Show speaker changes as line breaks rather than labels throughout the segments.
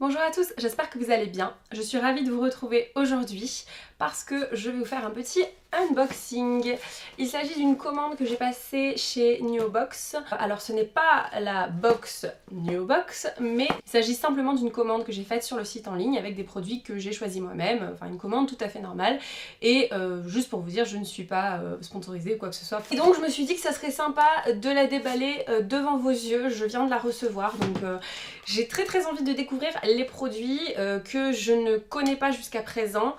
Bonjour à tous, j'espère que vous allez bien. Je suis ravie de vous retrouver aujourd'hui parce que je vais vous faire un petit unboxing. Il s'agit d'une commande que j'ai passée chez Nuobox. Alors ce n'est pas la box Nuobox, mais il s'agit simplement d'une commande que j'ai faite sur le site en ligne avec des produits que j'ai choisis moi-même, enfin une commande tout à fait normale. Et juste pour vous dire, je ne suis pas sponsorisée ou quoi que ce soit. Et donc je me suis dit que ça serait sympa de la déballer devant vos yeux. Je viens de la recevoir, donc j'ai très envie de découvrir les produits que je ne connais pas jusqu'à présent.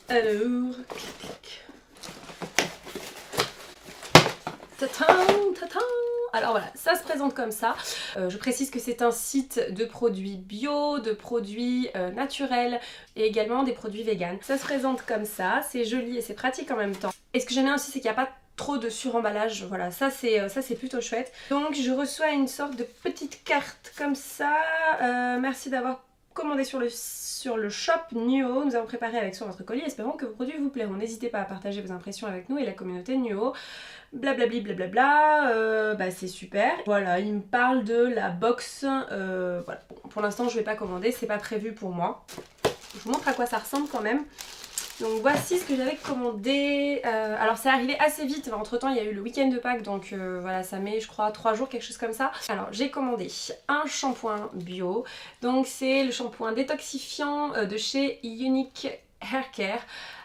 Alors, tatin. Alors voilà, ça se présente comme ça. Je précise que c'est un site de produits bio, de produits naturels et également des produits vegan. Ça se présente comme ça, c'est joli et c'est pratique en même temps. Et ce que j'aime bien aussi, c'est qu'il n'y a pas trop de suremballage, voilà, ça c'est plutôt chouette. Donc je reçois une sorte de petite carte comme ça. Merci d'avoir commandé sur le shop Nuo. Nous avons préparé avec soin votre colis, espérons que vos produits vous plairont. N'hésitez pas à partager vos impressions avec nous et la communauté Nuo. Blablabli blablabla, bah c'est super. Voilà, il me parle de la box, voilà. Bon, pour l'instant je vais pas commander, c'est pas prévu pour moi. Je vous montre à quoi ça ressemble quand même. Donc voici ce que j'avais commandé. Alors c'est arrivé assez vite, entre temps il y a eu le week-end de Pâques, donc voilà, ça met je crois 3 jours, quelque chose comme ça. Alors j'ai commandé un shampoing bio, donc c'est le shampoing détoxifiant de chez Unique Hair Care.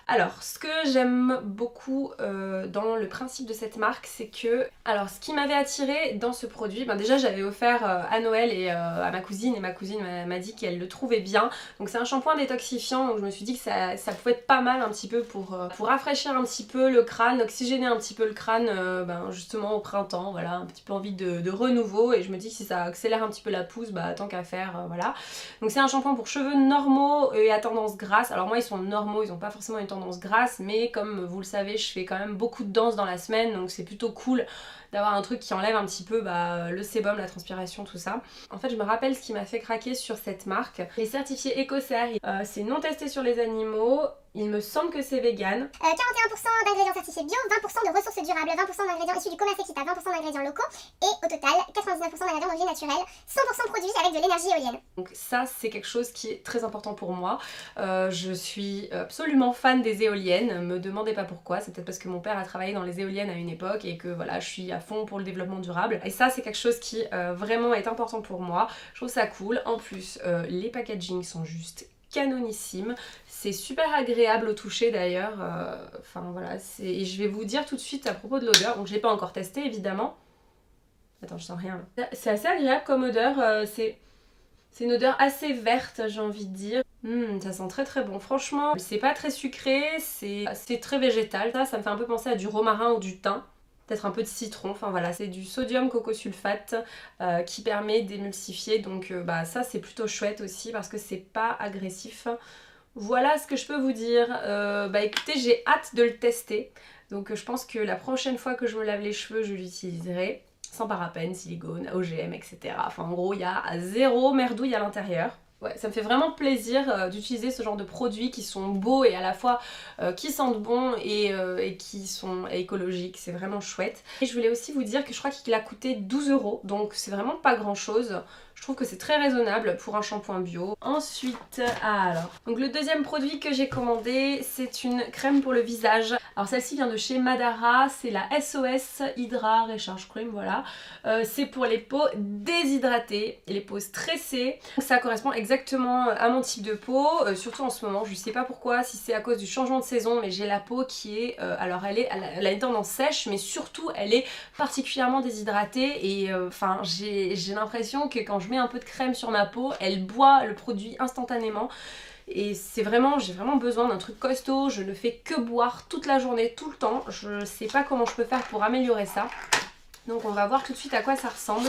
Alors ce que j'aime beaucoup dans le principe de cette marque, c'est que... Alors ce qui m'avait attiré dans ce produit, ben déjà j'avais offert à Noël et à ma cousine, et ma cousine m'a dit qu'elle le trouvait bien. Donc c'est un shampoing détoxifiant, donc je me suis dit que ça pouvait être pas mal un petit peu pour rafraîchir un petit peu le crâne, oxygéner un petit peu le crâne ben, justement au printemps, voilà, un petit peu envie de renouveau, et je me dis que si ça accélère un petit peu la pousse, bah tant qu'à faire, voilà. Donc c'est un shampoing pour cheveux normaux et à tendance grasse. Alors moi ils sont normaux, ils n'ont pas forcément une tendance grasse, mais comme vous le savez, je fais quand même beaucoup de danse dans la semaine, donc c'est plutôt cool d'avoir un truc qui enlève un petit peu le sébum, la transpiration, tout ça. En fait, je me rappelle ce qui m'a fait craquer sur cette marque. Les certifiés Écocert, c'est non testé sur les animaux. Il me semble que c'est vegan.
41% d'ingrédients certifiés bio, 20% de ressources durables, 20% d'ingrédients issus du commerce équitable, 20% d'ingrédients locaux et au total 99% d'ingrédients d'origine naturelle, 100% produits avec de l'énergie éolienne.
Donc ça c'est quelque chose qui est très important pour moi. Je suis absolument fan des éoliennes, me demandez pas pourquoi, c'est peut-être parce que mon père a travaillé dans les éoliennes à une époque et que voilà, je suis à fond pour le développement durable. Et ça c'est quelque chose qui vraiment est important pour moi, je trouve ça cool. En plus les packaging sont juste canonissime, c'est super agréable au toucher d'ailleurs, enfin voilà, et je vais vous dire tout de suite à propos de l'odeur, donc je l'ai pas encore testé évidemment. Attends, je sens rien là. C'est assez agréable comme odeur, c'est une odeur assez verte, j'ai envie de dire. Ça sent très bon, franchement, c'est pas très sucré, c'est très végétal, ça me fait un peu penser à du romarin ou du thym. Peut-être un peu de citron, enfin voilà, c'est du sodium cocosulfate qui permet d'émulsifier, donc bah ça c'est plutôt chouette aussi parce que c'est pas agressif. Voilà ce que je peux vous dire. Bah écoutez, j'ai hâte de le tester, donc je pense que la prochaine fois que je me lave les cheveux, je l'utiliserai. Sans parabènes, silicone, OGM, etc. Enfin en gros, il y a zéro merdouille à l'intérieur. Ouais, ça me fait vraiment plaisir d'utiliser ce genre de produits qui sont beaux et à la fois qui sentent bon et qui sont écologiques, c'est vraiment chouette. Et je voulais aussi vous dire que je crois qu'il a coûté 12 €, donc c'est vraiment pas grand chose. Je trouve que c'est très raisonnable pour un shampoing bio. Ensuite, alors, donc le deuxième produit que j'ai commandé, c'est une crème pour le visage. Alors celle-ci vient de chez Madara, c'est la SOS Hydra Recharge Cream, voilà. C'est pour les peaux déshydratées, les peaux stressées. Ça correspond exactement à mon type de peau, surtout en ce moment. Je sais pas pourquoi, si c'est à cause du changement de saison, mais j'ai la peau qui est, alors elle a une tendance sèche, mais surtout elle est particulièrement déshydratée et enfin j'ai l'impression que quand je mets un peu de crème sur ma peau, elle boit le produit instantanément. Et c'est vraiment, j'ai vraiment besoin d'un truc costaud, je ne fais que boire toute la journée, tout le temps. Je sais pas comment je peux faire pour améliorer ça. Donc on va voir tout de suite à quoi ça ressemble.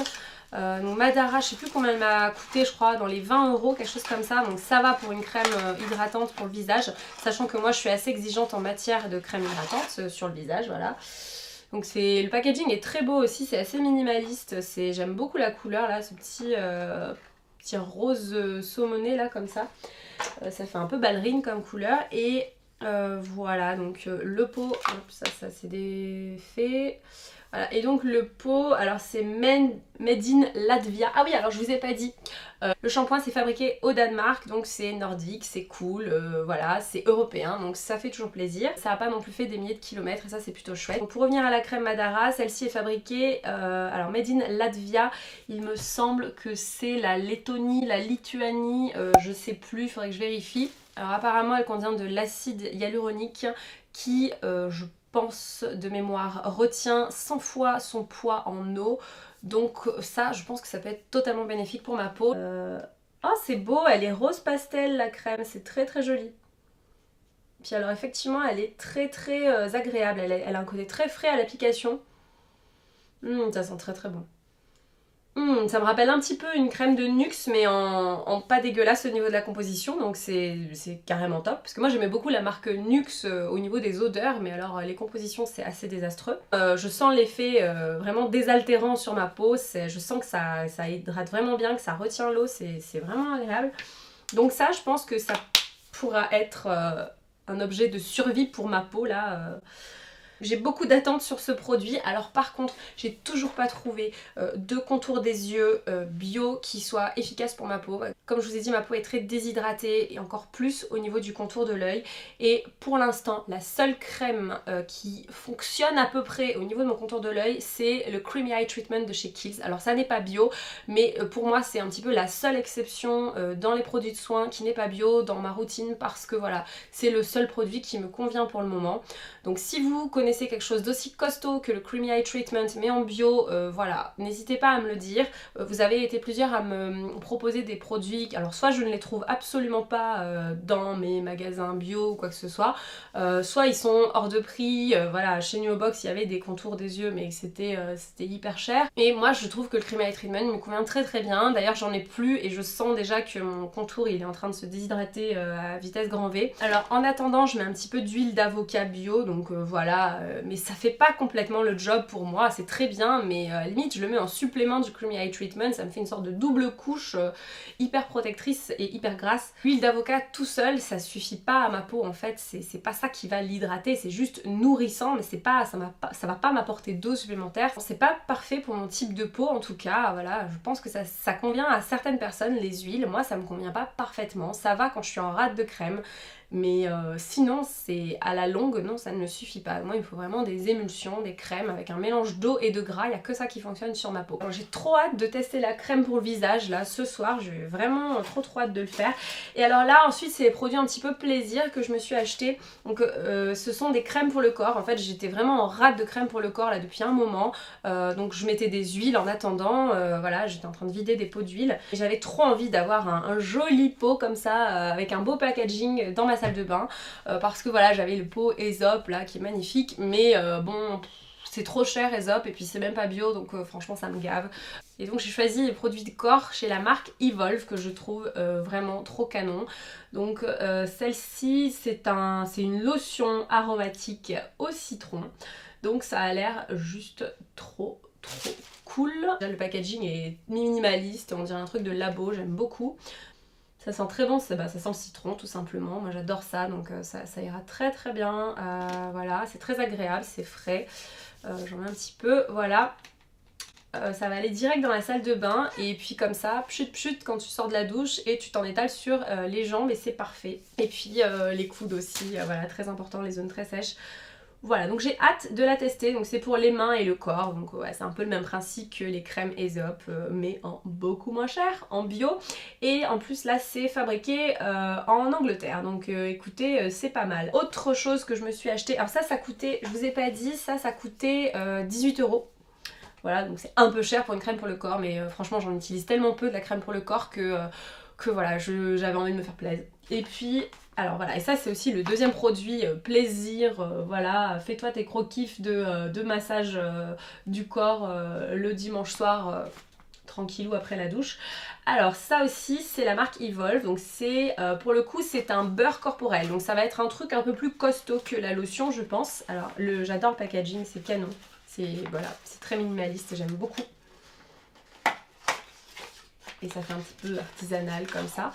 Donc Madara, je sais plus combien elle m'a coûté, je crois dans les 20 €, quelque chose comme ça. Donc ça va pour une crème hydratante pour le visage, sachant que moi je suis assez exigeante en matière de crème hydratante sur le visage, voilà. Donc le packaging est très beau aussi, c'est assez minimaliste, j'aime beaucoup la couleur là, ce petit rose saumoné là comme ça. Ça fait un peu ballerine comme couleur et voilà, donc le pot, hop, ça c'est défait. Voilà, et donc le pot, alors c'est made in Latvia. Ah oui, alors je vous ai pas dit, le shampoing c'est fabriqué au Danemark, donc c'est nordique, c'est cool, voilà, c'est européen, donc ça fait toujours plaisir. Ça a pas non plus fait des milliers de kilomètres et ça c'est plutôt chouette. Donc pour revenir à la crème Madara, celle-ci est fabriquée, alors made in Latvia, il me semble que c'est la Lettonie, la Lituanie, je sais plus, il faudrait que je vérifie. Alors apparemment elle contient de l'acide hyaluronique qui, je pense de mémoire, retient 100 fois son poids en eau. Donc ça, je pense que ça peut être totalement bénéfique pour ma peau. Oh, c'est beau, elle est rose pastel la crème, c'est très très joli. Puis alors effectivement, elle est très très agréable, elle a un côté très frais à l'application. Ça sent très très bon. Ça me rappelle un petit peu une crème de Nuxe mais en pas dégueulasse au niveau de la composition, donc c'est carrément top. Parce que moi j'aimais beaucoup la marque Nuxe au niveau des odeurs, mais alors les compositions c'est assez désastreux. Je sens l'effet vraiment désaltérant sur ma peau, je sens que ça hydrate vraiment bien, que ça retient l'eau, c'est vraiment agréable. Donc ça je pense que ça pourra être un objet de survie pour ma peau là. J'ai beaucoup d'attentes sur ce produit, alors par contre j'ai toujours pas trouvé de contour des yeux bio qui soit efficace pour ma peau. Comme je vous ai dit, ma peau est très déshydratée et encore plus au niveau du contour de l'œil, et pour l'instant la seule crème qui fonctionne à peu près au niveau de mon contour de l'œil, c'est le Creamy Eye Treatment de chez Kiehl's. Alors ça n'est pas bio, mais pour moi c'est un petit peu la seule exception dans les produits de soins qui n'est pas bio dans ma routine, parce que voilà, c'est le seul produit qui me convient pour le moment. Donc si vous connaissez quelque chose d'aussi costaud que le Creamy Eye Treatment mais en bio, voilà, n'hésitez pas à me le dire. Vous avez été plusieurs à me proposer des produits, alors soit je ne les trouve absolument pas dans mes magasins bio ou quoi que ce soit, soit ils sont hors de prix, voilà, chez Nuobox il y avait des contours des yeux mais c'était hyper cher, et moi je trouve que le Creamy Eye Treatment me convient très très bien. D'ailleurs j'en ai plus et je sens déjà que mon contour il est en train de se déshydrater à vitesse grand V. Alors en attendant je mets un petit peu d'huile d'avocat bio, donc voilà, mais ça fait pas complètement le job pour moi, c'est très bien, mais à la limite je le mets en supplément du Creamy Eye Treatment, ça me fait une sorte de double couche hyper protectrice et hyper grasse. L'huile d'avocat tout seul ça suffit pas à ma peau en fait, c'est pas ça qui va l'hydrater, c'est juste nourrissant, mais ça va pas m'apporter d'eau supplémentaire. C'est pas parfait pour mon type de peau en tout cas, voilà, je pense que ça convient à certaines personnes les huiles, moi ça me convient pas parfaitement, ça va quand je suis en rate de crème, mais sinon c'est à la longue, non, ça ne suffit pas. Moi il me faut vraiment des émulsions, des crèmes avec un mélange d'eau et de gras, il n'y a que ça qui fonctionne sur ma peau. J'ai trop hâte de tester la crème pour le visage là ce soir, j'ai vraiment trop hâte de le faire. Et alors là ensuite c'est les produits un petit peu plaisir que je me suis acheté. Donc ce sont des crèmes pour le corps, en fait j'étais vraiment en rate de crème pour le corps là depuis un moment, donc je mettais des huiles en attendant, voilà, j'étais en train de vider des pots d'huile. J'avais trop envie d'avoir un joli pot comme ça, avec un beau packaging dans ma salle de bain, parce que voilà j'avais le pot Aesop là qui est magnifique, mais bon c'est trop cher Aesop et puis c'est même pas bio, donc franchement ça me gave. Et donc j'ai choisi les produits de corps chez la marque Evolve que je trouve vraiment trop canon. Donc celle-ci c'est une lotion aromatique au citron, donc ça a l'air juste trop cool. Le packaging est minimaliste, on dirait un truc de labo, j'aime beaucoup. Ça sent très bon, ça sent le citron tout simplement, moi j'adore ça, donc ça ira très très bien, voilà, c'est très agréable, c'est frais, j'en mets un petit peu, voilà. Ça va aller direct dans la salle de bain et puis comme ça, pchut quand tu sors de la douche et tu t'en étales sur les jambes et c'est parfait. Et puis les coudes aussi, voilà, très important, les zones très sèches. Voilà, donc j'ai hâte de la tester, donc c'est pour les mains et le corps, donc ouais, c'est un peu le même principe que les crèmes Aesop, mais en beaucoup moins cher, en bio, et en plus là c'est fabriqué en Angleterre, donc écoutez, c'est pas mal. Autre chose que je me suis acheté, alors ça coûtait, je vous ai pas dit, ça coûtait 18 €. Voilà, donc c'est un peu cher pour une crème pour le corps, mais franchement j'en utilise tellement peu de la crème pour le corps que voilà, j'avais envie de me faire plaisir. Et puis, alors voilà, et ça c'est aussi le deuxième produit plaisir, voilà, fais-toi tes gros-kiffs de massage du corps le dimanche soir, tranquillou après la douche. Alors ça aussi c'est la marque Evolve, donc c'est pour le coup c'est un beurre corporel, donc ça va être un truc un peu plus costaud que la lotion je pense. Alors j'adore le packaging, c'est canon, voilà, c'est très minimaliste, j'aime beaucoup. Et ça fait un petit peu artisanal comme ça.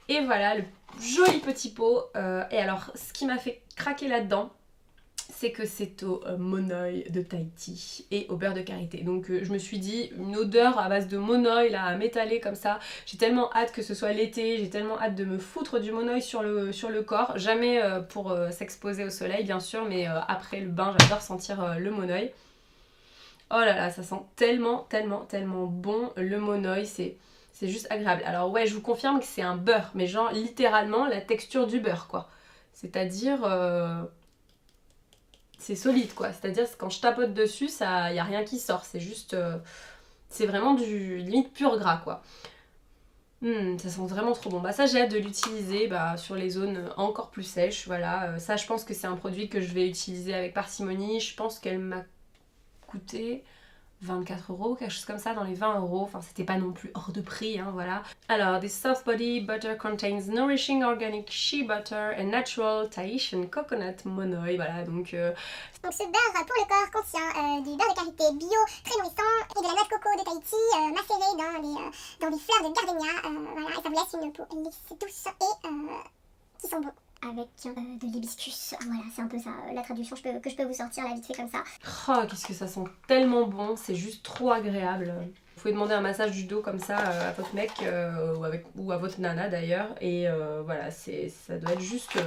Et voilà le joli petit pot. Et alors ce qui m'a fait craquer là-dedans, c'est que c'est au monoeil de Tahiti et au beurre de karité. Donc je me suis dit, une odeur à base de monoeil là, à m'étaler comme ça, j'ai tellement hâte que ce soit l'été, j'ai tellement hâte de me foutre du monoeil sur le corps, jamais pour s'exposer au soleil bien sûr, mais après le bain j'adore sentir le monoeil. Oh là là, ça sent tellement, tellement, tellement bon le monoeil, c'est juste agréable. Alors ouais, je vous confirme que c'est un beurre, mais genre littéralement la texture du beurre quoi. C'est-à-dire... c'est solide quoi, c'est-à-dire que quand je tapote dessus, ça, y a rien qui sort, c'est juste... c'est vraiment du limite pur gras quoi. Ça sent vraiment trop bon. Bah ça j'ai hâte de l'utiliser sur les zones encore plus sèches, voilà. Ça je pense que c'est un produit que je vais utiliser avec parcimonie. Je pense qu'elle m'a coûté 24 €, quelque chose comme ça, dans les 20 €. Enfin, c'était pas non plus hors de prix, hein, voilà. Alors, this soft body butter contains nourishing organic shea butter and natural Tahitian coconut monoeil. Voilà, donc
ce beurre pour le corps contient du beurre de karité bio, très nourrissant, et de la noix de coco de Tahiti, macérée dans des fleurs de gardenia. Voilà, et ça vous laisse une peau lisse, douce et qui sent bon. Avec de l'hibiscus. Voilà, c'est un peu ça la traduction que je peux vous sortir là vite fait comme ça.
Oh, qu'est-ce que ça sent tellement bon, c'est juste trop agréable. Vous pouvez demander un massage du dos comme ça à votre mec ou à votre nana d'ailleurs. Et voilà, ça doit être juste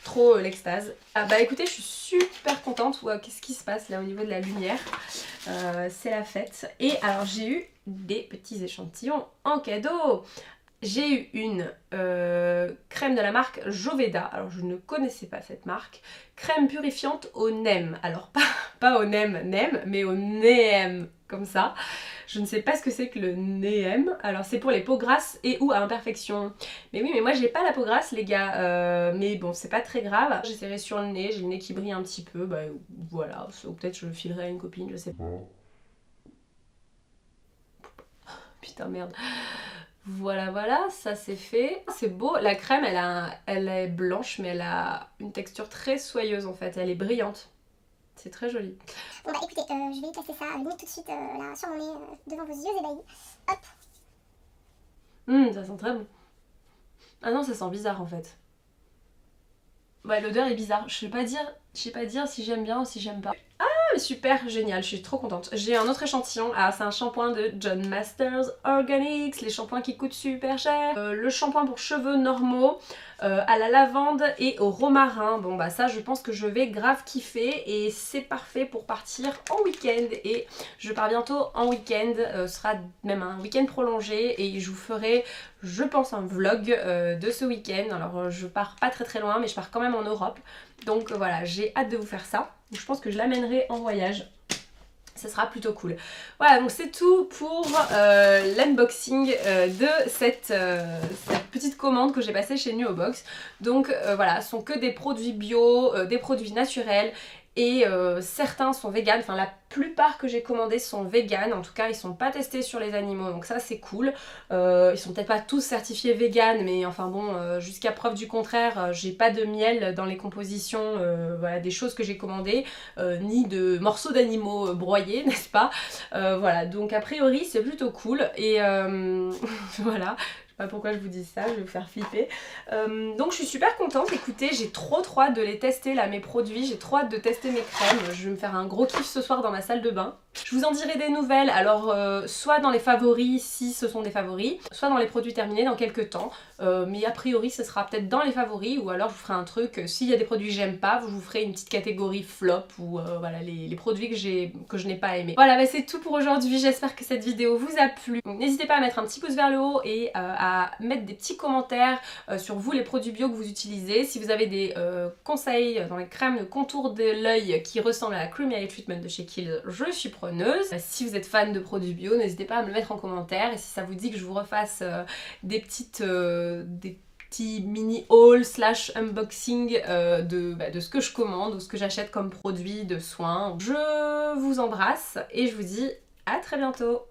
trop l'extase. Ah bah écoutez, je suis super contente. Ouah, qu'est-ce qui se passe là au niveau de la lumière, c'est la fête. Et alors j'ai eu des petits échantillons en cadeau. J'ai eu une crème de la marque Joveda, alors je ne connaissais pas cette marque, crème purifiante au nem, alors pas au nem, mais au neem, comme ça. Je ne sais pas ce que c'est que le neem, alors c'est pour les peaux grasses et ou à imperfection. Mais oui, mais moi j'ai pas la peau grasse les gars, mais bon c'est pas très grave. J'essaierai sur le nez, j'ai le nez qui brille un petit peu, bah voilà, ou peut-être je le filerai à une copine, je sais pas. Putain merde. Voilà, voilà, ça c'est fait. C'est beau, la crème elle est blanche mais elle a une texture très soyeuse en fait, elle est brillante. C'est très joli.
Bon bah écoutez, je vais y passer ça limite tout de suite là sur mon nez, devant vos yeux ébahis. Hop.
Ça sent très bon. Ah non, ça sent bizarre en fait. Ouais, l'odeur est bizarre, je sais pas dire si j'aime bien ou si j'aime pas. Ah, super, génial, je suis trop contente. J'ai un autre échantillon, c'est un shampoing de John Masters Organics, les shampoings qui coûtent super cher. Le shampoing pour cheveux normaux, à la lavande et au romarin. Bon bah ça je pense que je vais grave kiffer et c'est parfait pour partir en week-end. Et je pars bientôt en week-end, ce sera même un week-end prolongé et je vous ferai, je pense, un vlog de ce week-end. Alors je pars pas très loin mais je pars quand même en Europe. Donc voilà, j'ai hâte de vous faire ça. Je pense que je l'amènerai en voyage. Ça sera plutôt cool. Voilà, donc c'est tout pour l'unboxing de cette petite commande que j'ai passée chez Nuobox. Donc voilà, ce sont que des produits bio, des produits naturels. Et certains sont véganes, enfin la plupart que j'ai commandés sont véganes, en tout cas ils sont pas testés sur les animaux, donc ça c'est cool. Ils sont peut-être pas tous certifiés véganes, mais enfin bon, jusqu'à preuve du contraire, j'ai pas de miel dans les compositions voilà, des choses que j'ai commandées, ni de morceaux d'animaux broyés, n'est-ce pas. Voilà, donc a priori c'est plutôt cool, et voilà. Je sais pas pourquoi je vous dis ça, je vais vous faire flipper. Donc je suis super contente, écoutez, j'ai trop hâte de les tester là, mes produits, j'ai trop hâte de tester mes crèmes. Je vais me faire un gros kiff ce soir dans ma salle de bain. Je vous en dirai des nouvelles, alors soit dans les favoris si ce sont des favoris, soit dans les produits terminés dans quelques temps. Mais a priori ce sera peut-être dans les favoris, ou alors je vous ferai un truc, s'il y a des produits que j'aime pas, je vous ferai une petite catégorie flop, ou voilà les produits que je n'ai pas aimés. Voilà, bah, c'est tout pour aujourd'hui, j'espère que cette vidéo vous a plu. N'hésitez pas à mettre un petit pouce vers le haut et à mettre des petits commentaires sur vous, les produits bio que vous utilisez. Si vous avez des conseils dans les crèmes de contour de l'œil qui ressemblent à la Creamy Eye Treatment de chez Kiehl's, je suis preneuse. Si vous êtes fan de produits bio, n'hésitez pas à me le mettre en commentaire, et si ça vous dit que je vous refasse des petits mini haul / unboxing de ce que je commande ou ce que j'achète comme produit de soins. Je vous embrasse et je vous dis à très bientôt.